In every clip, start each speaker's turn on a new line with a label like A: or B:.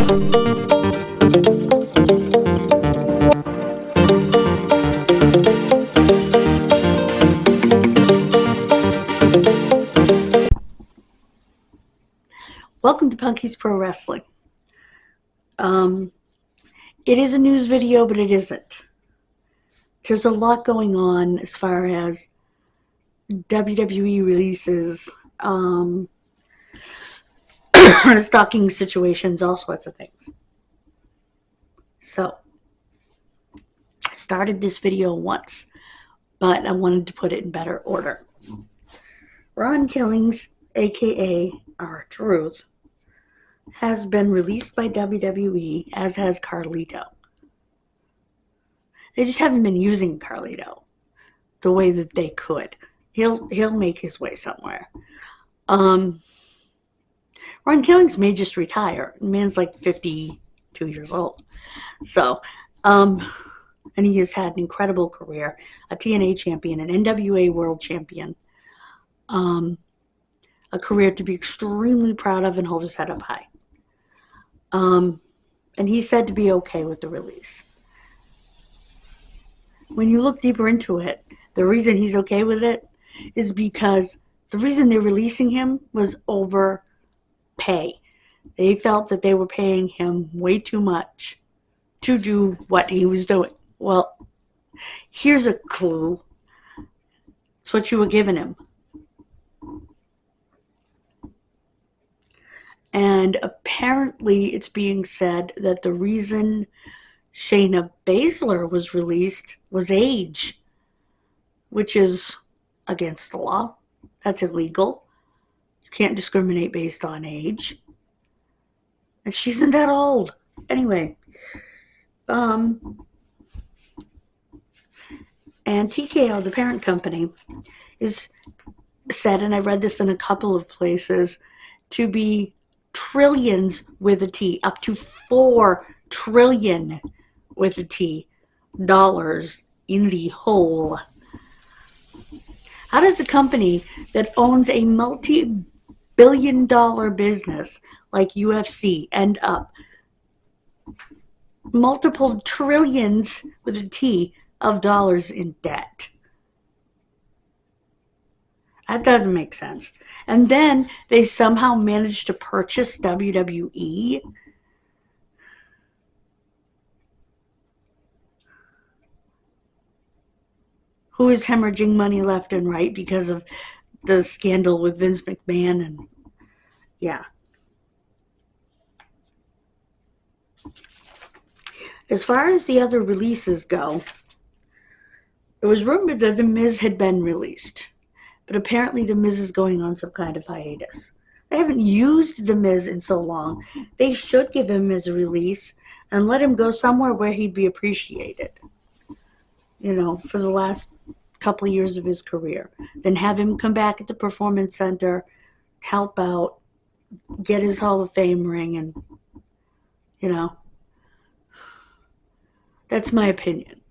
A: Welcome to Punky's Pro Wrestling. It is a news video, but it isn't. There's a lot going on as far as WWE releases, stocking situations, all sorts of things. So, I started this video once, but I wanted to put it in better order. Ron Killings, aka R-Truth, has been released by WWE, as has Carlito. They just haven't been using Carlito the way that they could. He'll make his way somewhere. Ron Killings may just retire. The man's like 52 years old. So, and he has had an incredible career, a TNA champion, an NWA world champion, a career to be extremely proud of and hold his head up high. And he's said to be okay with the release. When you look deeper into it, the reason he's okay with it is because the reason they're releasing him was over pay. They felt that they were paying him way too much to do what he was doing. Well, here's a clue. It's what you were giving him. And apparently it's being said that the reason Shayna Baszler was released was age, which is against the law. That's illegal. You can't discriminate based on age. And she isn't that old. Anyway, and TKO, the parent company, is said, and I read this in a couple of places, to be trillions with a T, up to 4 trillion with a T dollars in the hole. How does a company that owns a multi-billion-dollar business like UFC end up multiple trillions with a T of dollars in debt? That doesn't make sense. And then they somehow managed to purchase WWE. Who is hemorrhaging money left and right because of the scandal with Vince McMahon. And yeah. As far as the other releases go, it was rumored that The Miz had been released. But apparently The Miz is going on some kind of hiatus. They haven't used The Miz in so long. They should give him his release and let him go somewhere where he'd be appreciated. You know, for the last couple of years of his career. Then have him come back at the Performance Center, help out, get his Hall of Fame ring, and, you know, that's my opinion.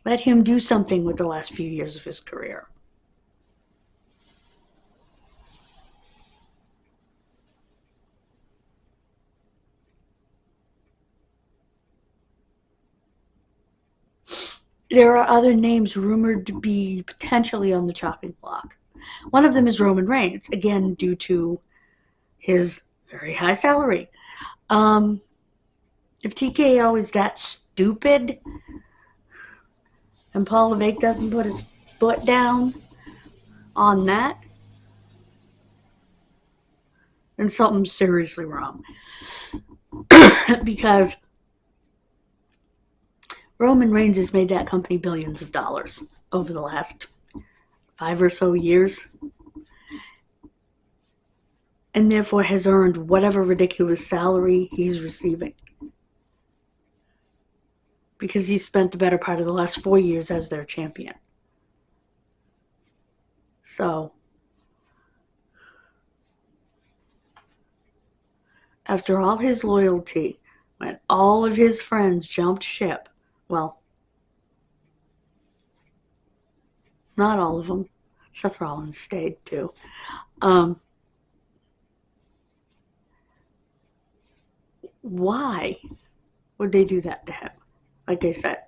A: Let him do something with the last few years of his career. There are other names rumored to be potentially on the chopping block. One of them is Roman Reigns, again, due to his very high salary. If TKO is that stupid and Paul Levesque doesn't put his foot down on that, then something's seriously wrong. Because Roman Reigns has made that company billions of dollars over the last 5 or so years, and therefore has earned whatever ridiculous salary he's receiving. Because he's spent the better part of the last 4 years as their champion. So, after all his loyalty, when all of his friends jumped ship, well, not all of them. Seth Rollins stayed too. Why would they do that to him? Like I said,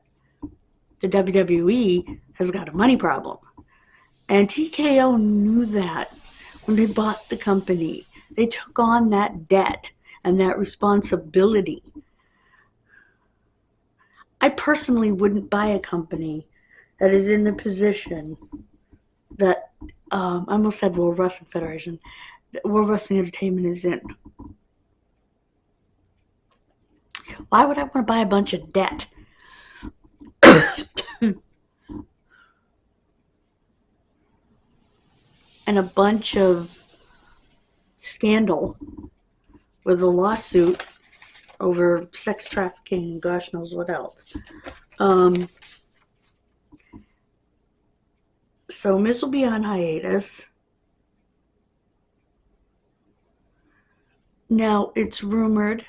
A: the WWE has got a money problem. And TKO knew that when they bought the company. They took on that debt and that responsibility. I personally wouldn't buy a company that is in the position that I almost said World Wrestling Federation, that World Wrestling Entertainment is in. Why would I want to buy a bunch of debt? And a bunch of scandal with a lawsuit over sex trafficking and gosh knows what else. So Miz will be on hiatus. Now, it's rumored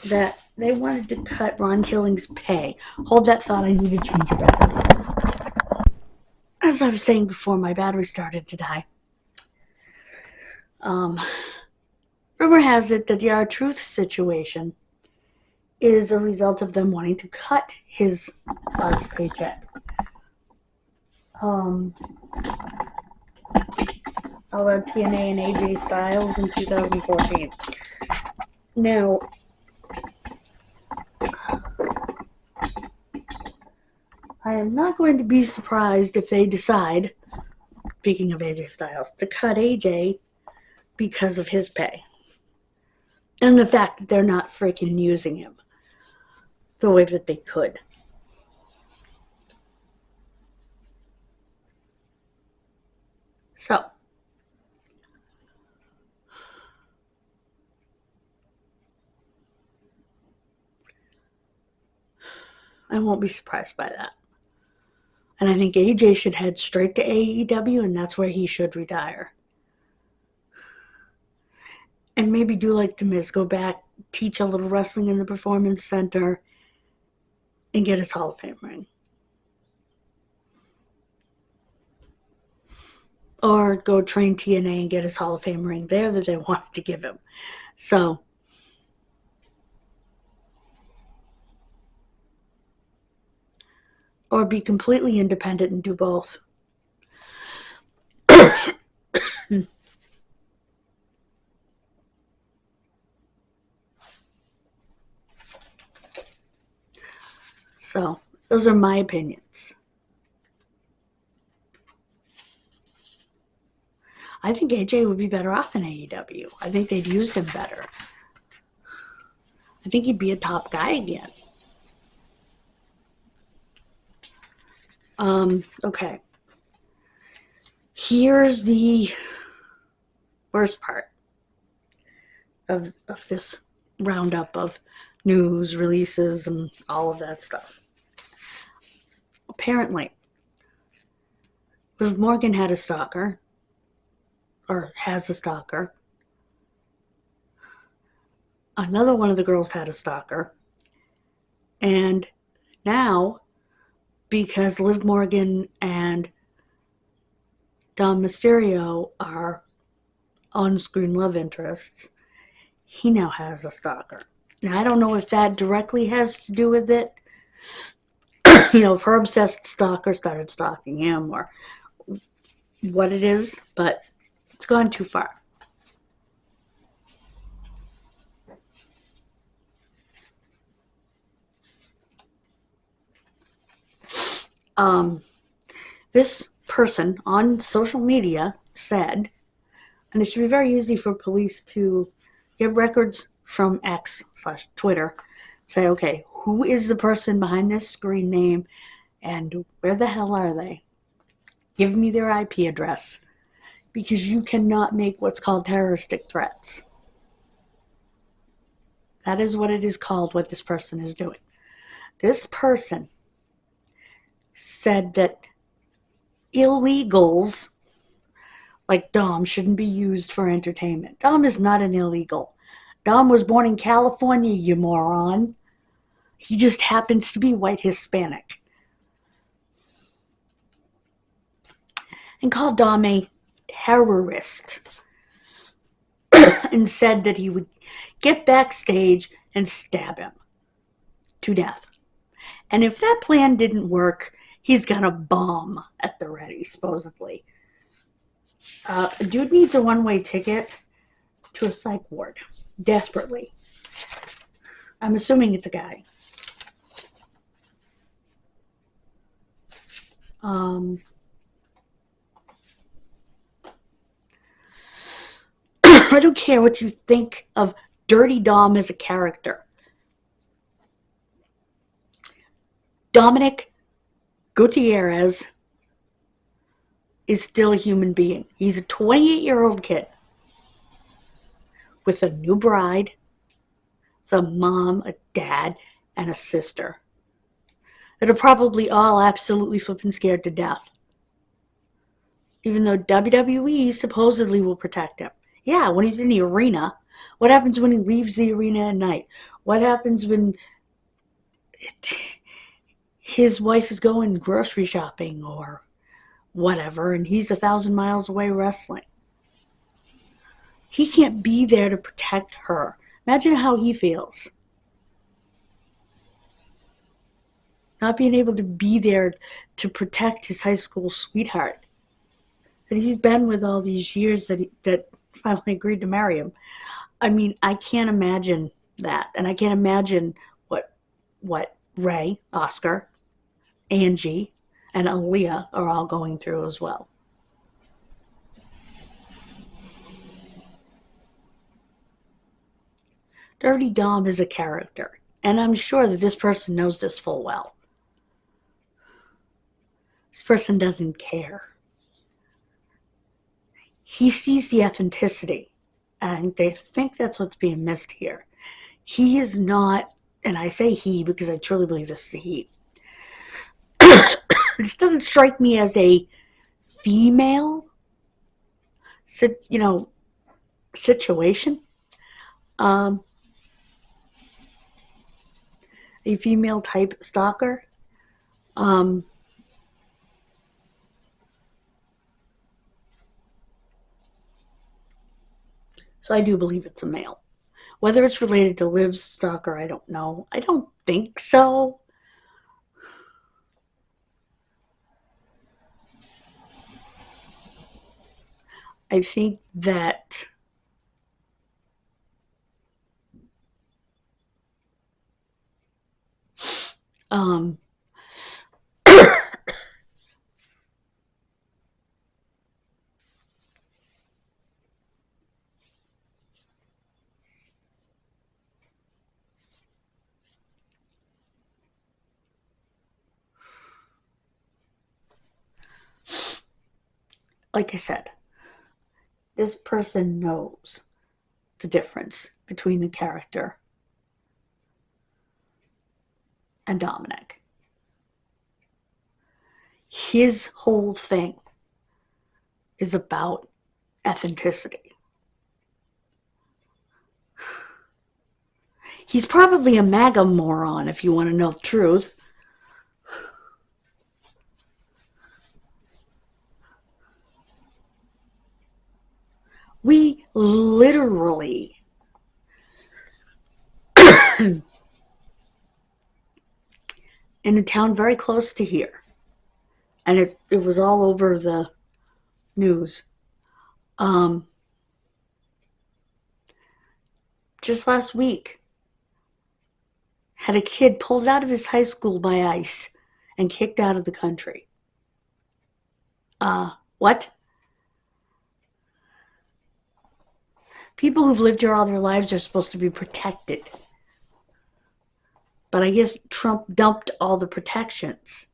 A: that they wanted to cut Ron Killing's pay. Hold that thought, I need to change your battery. As I was saying before, my battery started to die. Rumor has it that the R-Truth situation is a result of them wanting to cut his large paycheck. All about TNA and AJ Styles in 2014. Now, I am not going to be surprised if they decide, speaking of AJ Styles, to cut AJ because of his pay. And the fact that they're not freaking using him the way that they could. So, I won't be surprised by that. And I think AJ should head straight to AEW, and that's where he should retire. And maybe do like The Miz, go back, teach a little wrestling in the Performance Center, and get his Hall of Fame ring. Or go train TNA and get his Hall of Fame ring there that they wanted to give him. So, or be completely independent and do both. So, those are my opinions. I think AJ would be better off in AEW. I think they'd use him better. I think he'd be a top guy again. Okay. Here's the worst part of this roundup of news, releases, and all of that stuff. Apparently, Liv Morgan had a stalker, or has a stalker. Another one of the girls had a stalker. And now, because Liv Morgan and Dom Mysterio are on-screen love interests, he now has a stalker. Now, I don't know if that directly has to do with it. If her obsessed stalker started stalking him or what it is, but it's gone too far. This person on social media said, and it should be very easy for police to get records from X/Twitter, say, okay, who is the person behind this screen name and where the hell are they? Give me their IP address, because you cannot make what's called terroristic threats. That is what it is called, what this person is doing. This person said that illegals like Dom shouldn't be used for entertainment. Dom is not an illegal. Dom was born in California, you moron. He just happens to be white Hispanic. And called Dom a terrorist. And said that he would get backstage and stab him to death. And if that plan didn't work, he's got a bomb at the ready, supposedly. A dude needs a one-way ticket to a psych ward, desperately. I'm assuming it's a guy. I don't care what you think of Dirty Dom as a character. Dominic Gutierrez is still a human being. He's a 28-year-old kid with a new bride, a mom, a dad, and a sister that are probably all absolutely flipping scared to death. Even though WWE supposedly will protect him. Yeah, when he's in the arena. What happens when he leaves the arena at night? What happens when his wife is going grocery shopping or whatever, and he's 1,000 miles away wrestling? He can't be there to protect her. Imagine how he feels. Not being able to be there to protect his high school sweetheart that he's been with all these years, that finally agreed to marry him. I mean, I can't imagine that. And I can't imagine what Ray, Oscar, Angie, and Aaliyah are all going through as well. Dirty Dom is a character, and I'm sure that this person knows this full well. This person doesn't care. He sees the authenticity, and they think that's what's being missed here. He is not, and I say he because I truly believe this is a he. This doesn't strike me as a female, situation. A female type stalker. So I do believe it's a male. Whether it's related to Liv's stalker, I don't know. I don't think so. I think that like I said, this person knows the difference between the character and Dominic. His whole thing is about authenticity. He's probably a MAGA moron, if you want to know the truth. We literally in a town very close to here, and it was all over the news. Just last week, had a kid pulled out of his high school by ICE and kicked out of the country. What? People who've lived here all their lives are supposed to be protected. But I guess Trump dumped all the protections.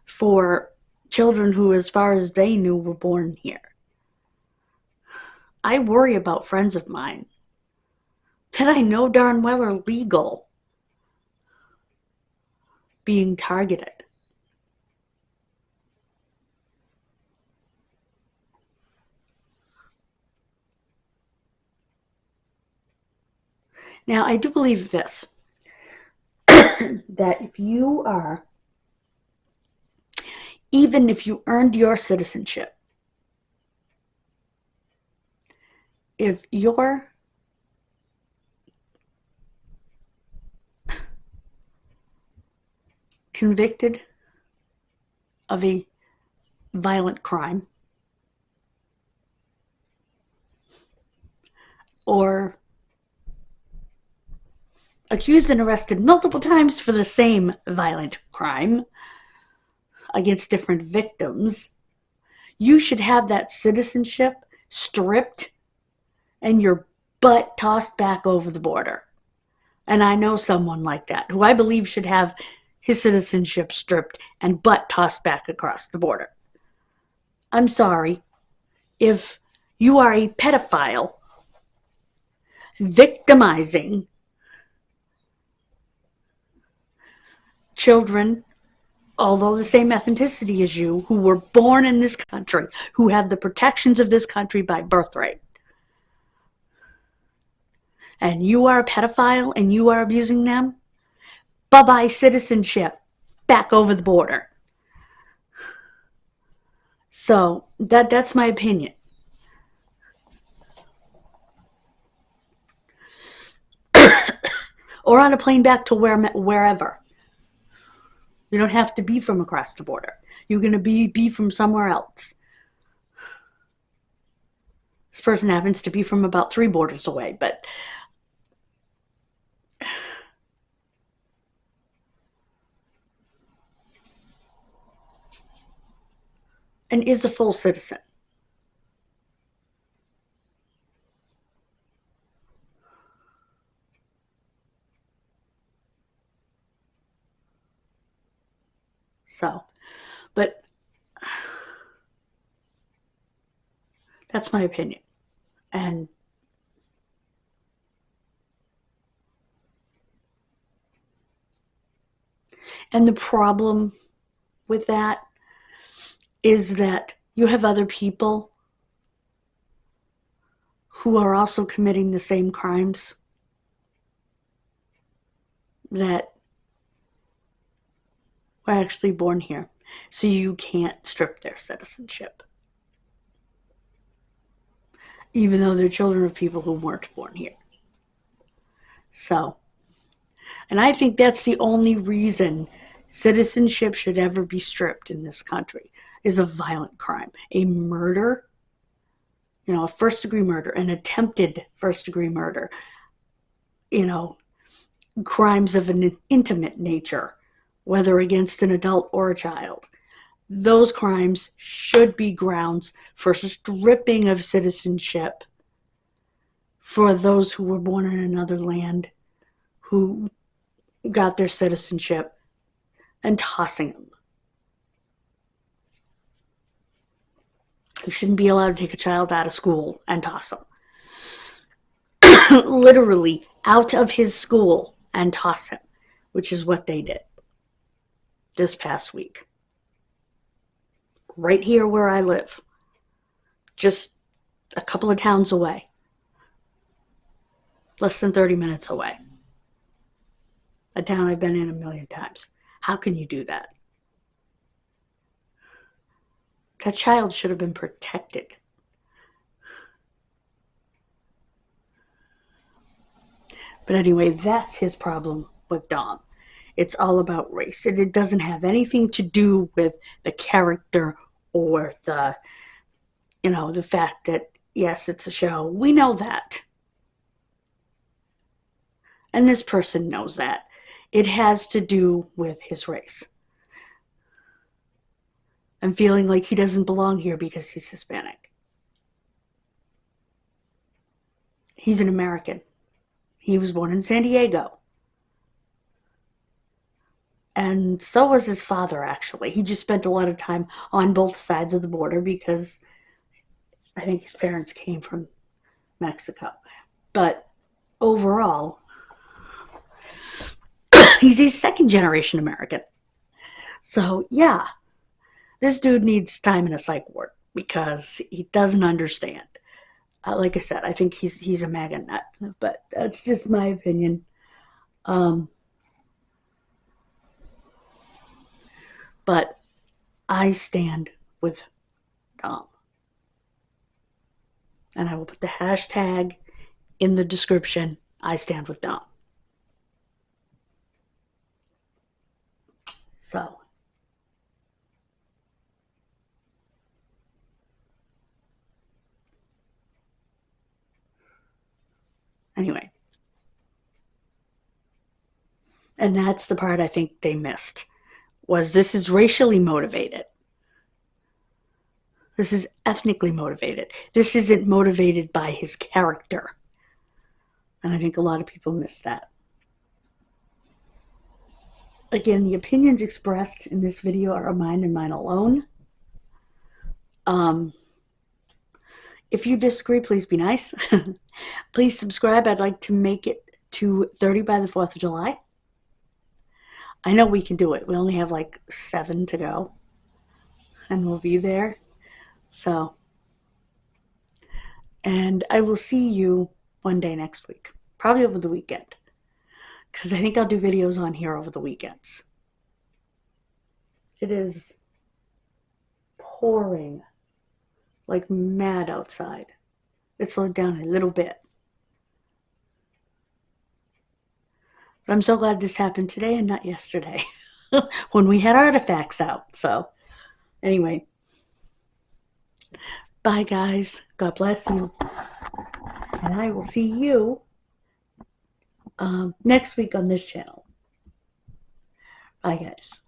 A: For children who, as far as they knew, were born here. I worry about friends of mine that I know darn well are legal being targeted. Now, I do believe this, that if you are, even if you earned your citizenship, if you're convicted of a violent crime or accused and arrested multiple times for the same violent crime against different victims, you should have that citizenship stripped and your butt tossed back over the border. And I know someone like that who I believe should have his citizenship stripped and butt tossed back across the border. I'm sorry. If you are a pedophile victimizing children, although the same ethnicity as you, who were born in this country, who have the protections of this country by birthright, and you are a pedophile and you are abusing them, bye-bye citizenship, back over the border. So that's my opinion. Or on a plane back to wherever. You don't have to be from across the border. You're going to be from somewhere else. This person happens to be from about 3 borders away, but and is a full citizen. So, but that's my opinion. And the problem with that is that you have other people who are also committing the same crimes that were actually born here. So you can't strip their citizenship, even though they're children of people who weren't born here. So, and I think that's the only reason citizenship should ever be stripped in this country, is a violent crime. A murder, a first-degree murder, an attempted first-degree murder, crimes of an intimate nature, whether against an adult or a child. Those crimes should be grounds for stripping of citizenship for those who were born in another land, who got their citizenship, and tossing them. You shouldn't be allowed to take a child out of school and toss them. Literally out of his school and toss him, which is what they did this past week. Right here where I live, just a couple of towns away, less than 30 minutes away. A town I've been in a million times. How can you do that? That child should have been protected. But anyway, that's his problem with Dom. It's all about race. It doesn't have anything to do with the character or the fact that, yes, it's a show. We know that. And this person knows that. It has to do with his race. And feeling like he doesn't belong here because he's Hispanic. He's an American. He was born in San Diego. And so was his father, actually. He just spent a lot of time on both sides of the border because I think his parents came from Mexico. But overall, he's a second-generation American. So, yeah, this dude needs time in a psych ward because he doesn't understand. Like I said, I think he's a MAGA nut, but that's just my opinion. But I stand with Dom. And I will put the hashtag in the description. I stand with Dom. So, anyway. And that's the part I think they missed, was this is racially motivated. This is ethnically motivated. This isn't motivated by his character. And I think a lot of people miss that. Again, the opinions expressed in this video are mine and mine alone. If you disagree, please be nice. Please subscribe. I'd like to make it to 30 by the 4th of July. I know we can do it. We only have like 7 to go. And we'll be there. So, and I will see you one day next week. Probably over the weekend. Because I think I'll do videos on here over the weekends. It is pouring like mad outside. It slowed down a little bit. But I'm so glad this happened today and not yesterday when we had artifacts out. So anyway, bye guys. God bless you. And I will see you next week on this channel. Bye guys.